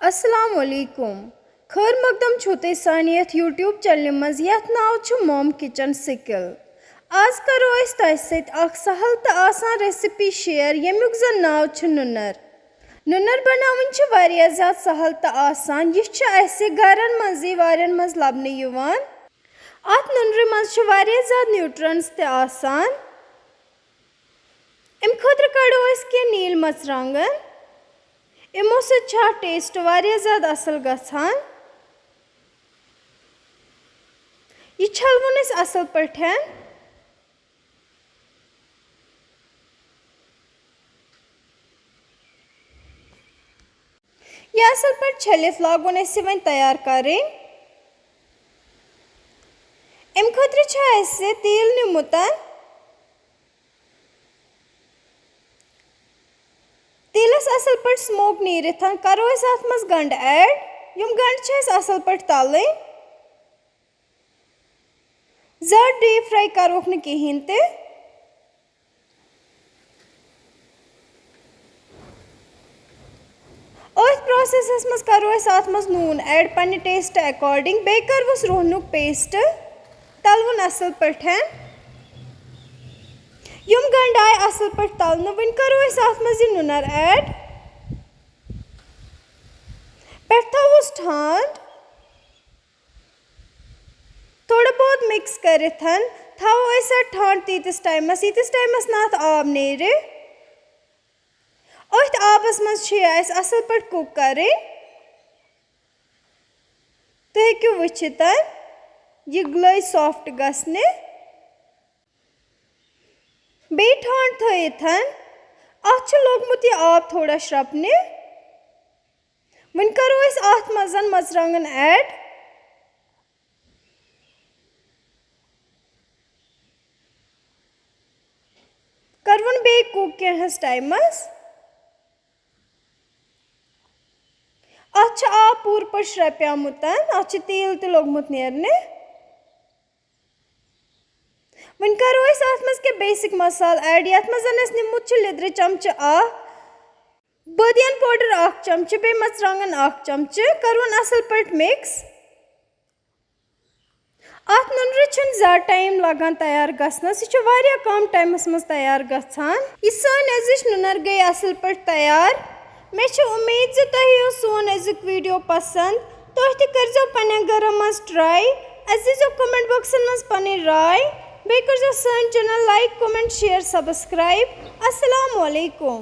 अस्सलाम वालेकुम खैर मकदम छो तुम सानी यथ यूट्यूब चैनल मज यथ नाव छु मॉम किचन सिकल। आज करो अस तह सत सहल तो आसान रेसिपी शेयर यमुक जन नाव छु नुनर। नुनर बनावन छु वारिया ज़्यादा सहल तो आसान। यह छु असे घरन मजी वारियन मज लबने युवान। अत नुनर मज छु वारिया ज़्यादा न्यूट्रंस ते आसान। अम खतर कड़ो अस के नील मर्चांगन। इमो से टेस्ट वारिया ज़्यादा असल गसान। यह छलवन अस असल पठन। यह असल पे छलित लागोन अस वन तैयार करें। अम खतर तेल निमुतन। तेलस असल पे स्मोक नीरिथ करो अत मज गंड ऐड। यम गंड असल पे तल ज़्यादा डीप फ्राई करोक न कहें ते। अथ प्रोसेस मज करो अत मज नून ऐड पन्ने टेस्ट अकॉर्डिंग। बे करवस रोहनुक पेस्ट तलवन असल पे। यम गंड आय असल पे तलन वन करो अत मज नुनर ऐड। पे थवस ठांड थोड़ा बहुत मिक्स कर थो ठांड तीतिस टाइमस ना आब नेर। अथ आबस मज असल पे कुक करें। तुम हेकु वुचित यह गलय सॉफ्ट गसने। बे ठांड थयिथ अत लोगमुत यह आब थोड़ा श्रपने। वन करो अत मज मर्चांगन ऐड। करवन बे कुक कैंहस टाइमस। अत आब पूर पे श्रप्यामुत अत तेल ते लोगमुत नेरने। वन करो अत मज के बेसिक मसाल ऐड। यथ मज निमुत लिद्र चमच बदियन पाउडर 1 चमच बे मर्चांगन 1 चमच करवन असल पे मिक्स। अत नुनर ज़्यादा टाइम लगान तैयार गसनस। यह वारिया कम टाइमस मज तैयार गसान। यह सन अजिश नुनर गई असल पे तैयार। मे उम्मीद जे तुम सोन अजुक वीडियो पसंद। तुम ते करजो पन्न घर मज ट्राई। अस दीजो कमेंट बॉक्सन मज पन्नी राय। बे करजो सन channel like comment share subscribe. अस्सलाम वालेकुम।